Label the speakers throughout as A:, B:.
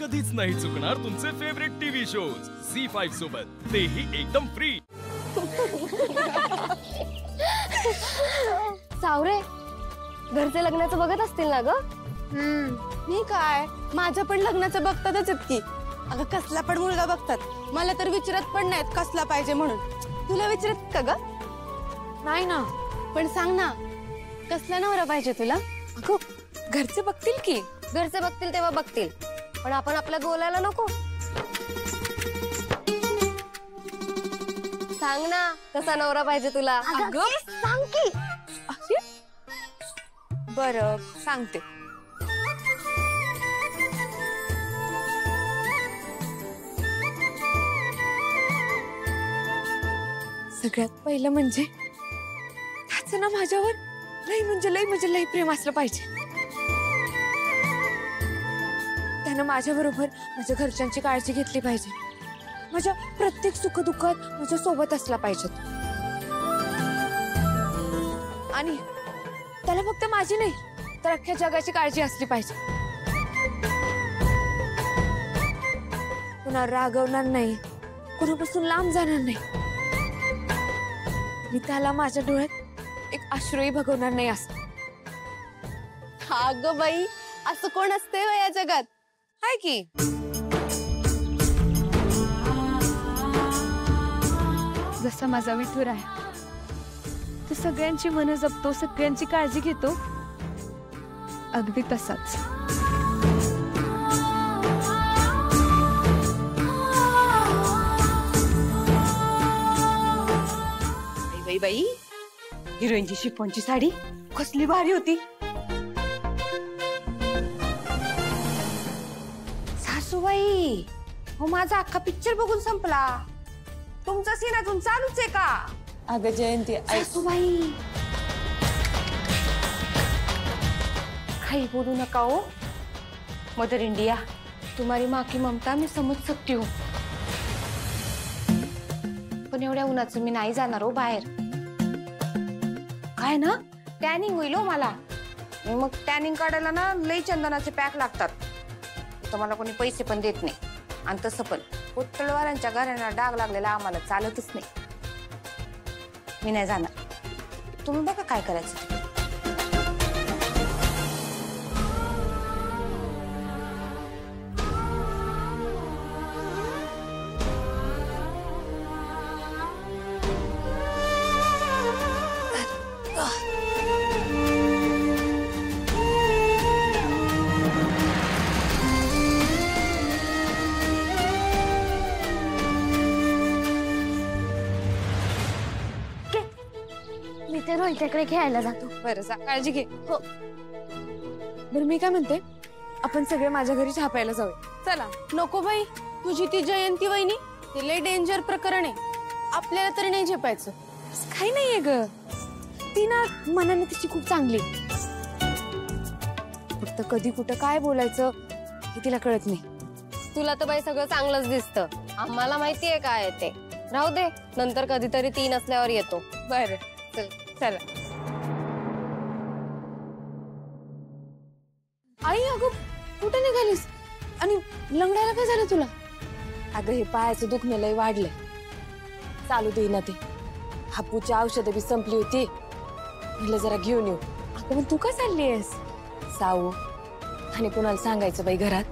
A: कधीच नाही चुकणार तुमचे फेवरेट टीव्ही शोज झी5 सोबत, तेही एकदम फ्री।
B: सावरे घरचे लग्नाचं बघत असतील ना ग?
C: मी काय, माझ्या पण लग्नाचं बघतातच इतकी। अगं कसला पण मुलगा बघतात, मला तर विचारत पण नाहीत कसला पाहिजे म्हणून। तुला विचारत का ग?
B: नाही ना,
C: पण सांग ना कसला नवरा पाहिजे तुला?
B: अगं घरचे बघतील की, घरचे बघतील तेव्हा बघतील, पण आपण आपल्या बोलायला नको। सांग ना कसा नवरा पाहिजे तुला?
C: अगं सांग की।
B: बरं सांगते। सगळ्यात पहिलं म्हणजे त्याचं ना माझ्यावर लई प्रेम असलं पाहिजे। त्यानं माझ्या बरोबर माझ्या घरच्यांची काळजी घेतली पाहिजे, माझ्या प्रत्येक सुखदुःखात माझ्या सोबत असला पाहिजे। आणि त्याला फक्त माझी नाही तर अख्ख्या जगाची काळजी असली पाहिजे। कुणा रागवणार नाही, कुणापासून लांब जाणार नाही, मी त्याला माझ्या डोळ्यात एक अश्रूही बघवणार नाही असं।
C: अगं बाई, असं कोण असते या जगात?
B: हाय की
D: जसा माझा विठुर आहे, तो सगळ्यांची मनं जपतो, सगळ्यांची काळजी घेतो, अगदी तसाच।
C: बाई बाई, हिरोईनची शिफॉनची साडी कसली भारी होती।
B: सासूबाई, हो माझा अख्खा पिक्चर बघून संपला, तुमचा सीन अजून चालूच आहे का?
C: अगं जयंती,
B: सासूबाई काही बोलू नका हो। मदर इंडिया, तुम्हारी माँ की ममता मी समज सकती हूँ, पण एवढ्या उन्हाचं मी नाही जाणार हो बाहेर। काय ना टॅनिंग होईल हो मला, मग टॅनिंग काढायला ना लई चंदनाचे पॅक लागतात, तर मला कोणी पैसे पण देत नाही। आणि तसं पण पुतळवाल्यांच्या घरांना डाग लागलेला आम्हाला चालतच नाही, मी नाही जाणार। तुम्ही बघा काय करायचं। मी ते रोहित्याकडे खेळायला जातो। बरं जा, काळजी घे। हो बरं, मी काय म्हणते, आपण सगळे माझ्या घरी चहा प्यायला जाऊया। चला।
C: नको बाई, तुझी ती जयंती वहिनी ते लय डेंजर प्रकरण आहे, आपल्याला तरी नाही झेपायचं।
B: काही नाहीये ग, ती ना मनाने तिची खूप चांगली, फक्त कधी कुठं काय बोलायचं हे तिला कळत नाही। तुला तर बाई सगळं चांगलंच दिसतं, आम्हाला माहितीये काय ते। राहू दे, नंतर कधीतरी ती नसल्यावर येतो। बरं चल, चला। आई अगं कुठे निघालीस? आणि लंगडायला काय झालं तुला? अगं हे पायाचं दुखणं लय वाढलंय, चालू देईना ते। हापूची औषधं बी संपली होती, म्हटलं जरा घेऊन येऊ। अगं पण तू का चाललीयस? साऊ, आणि कुणाला सांगायचं बाई घरात?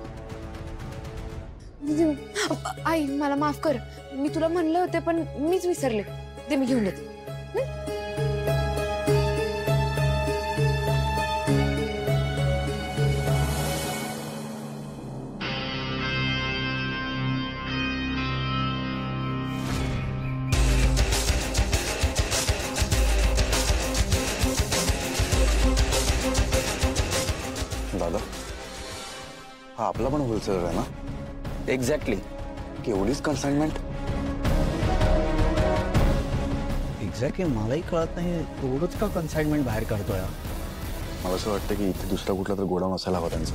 B: आई मला माफ कर, मी तुला म्हणलं होते पण मीच विसरले, ते मी घेऊन येते।
E: दादा, हा आपला पण होलसेलर आहे ना?
F: एक्झॅक्टली।
E: केवढीच कन्साइनमेंट?
F: एक्झॅक्टली मलाही कळत नाही, एवढंच का कन्साइनमेंट बाहेर काढतोय?
E: मला असं वाटतं की इथे दुसरा कुठला तर गोडाऊन असायला हवा त्यांचा।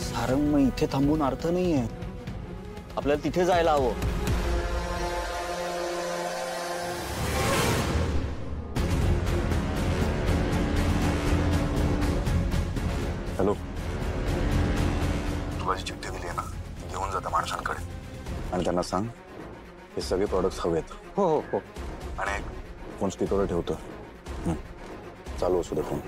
F: सारंग, मग इथे थांबून अर्थ नाहीये, आपल्याला तिथे जायला हवं।
E: हॅलो, तुला जी चिठ्ठी दिली आहे ना ती घेऊन जा त्या माणसांकडे आणि त्यांना सांग हे सगळे प्रॉडक्ट्स हवेत.
F: हो हो हो.
E: आणि फोन स्पीकरवर ठेवतो. चालू असू दे फोन.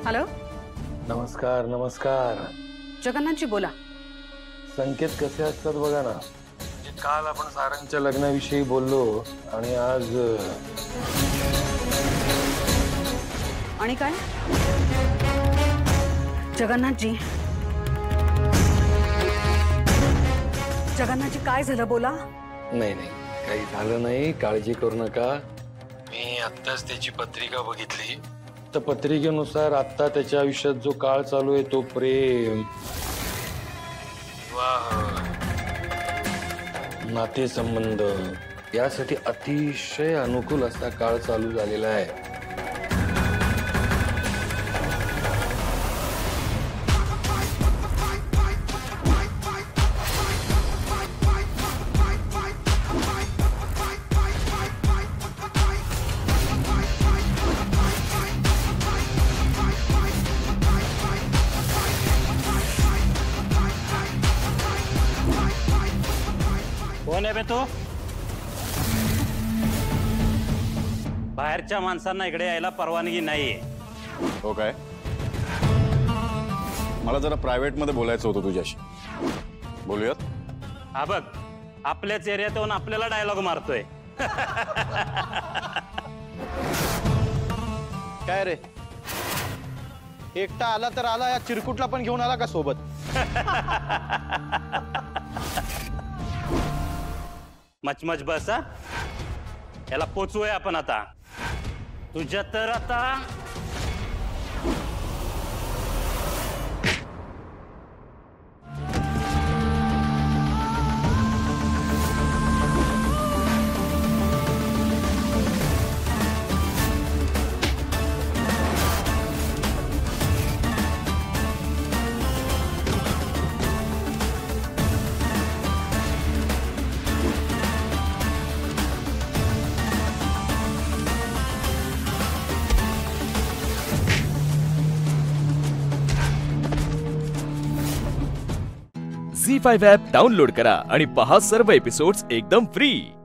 G: हॅलो.
H: नमस्कार नमस्कार.
G: जगन्नाथजी बोला.
H: संकेत कसे असतात बघा ना. काल आपण सारंगच्या लग्नाविषयी बोललो आणि आज
G: आणि काय जगन्नाथजी जगन्नाथजी काय झालं बोला.
H: नाही नाही काही झालं नाही, काळजी करू नका. मी आत्ताच त्याची पत्रिका बघितली. तर पत्रिकेनुसार आता त्याच्या आयुष्यात जो काळ चालू आहे तो प्रेम, विवाह, नातेसंबंध यासाठी अतिशय अनुकूल असा काळ चालू झालेला आहे.
I: कोण आहे बे तू? बाहेरच्या माणसांना इकडे यायला परवानगी नाहीये.
E: हो काय? मला जरा प्रायव्हेट मध्ये बोलायचं होतं तुझ्याशी. बोलूयात?
I: हा बघ, आपल्याच एरियात येऊन आपल्याला डायलॉग मारतोय.
J: काय रे, एकटा आला तर आला, या चिरकुटला पण घेऊन आला का सोबत?
I: मचमच बस हा. याला पोचूया आपण आता. तुझ्या तर आता
A: झी5 ॲप डाउनलोड करा आणि पहा सर्व एपिसोड्स एकदम फ्री.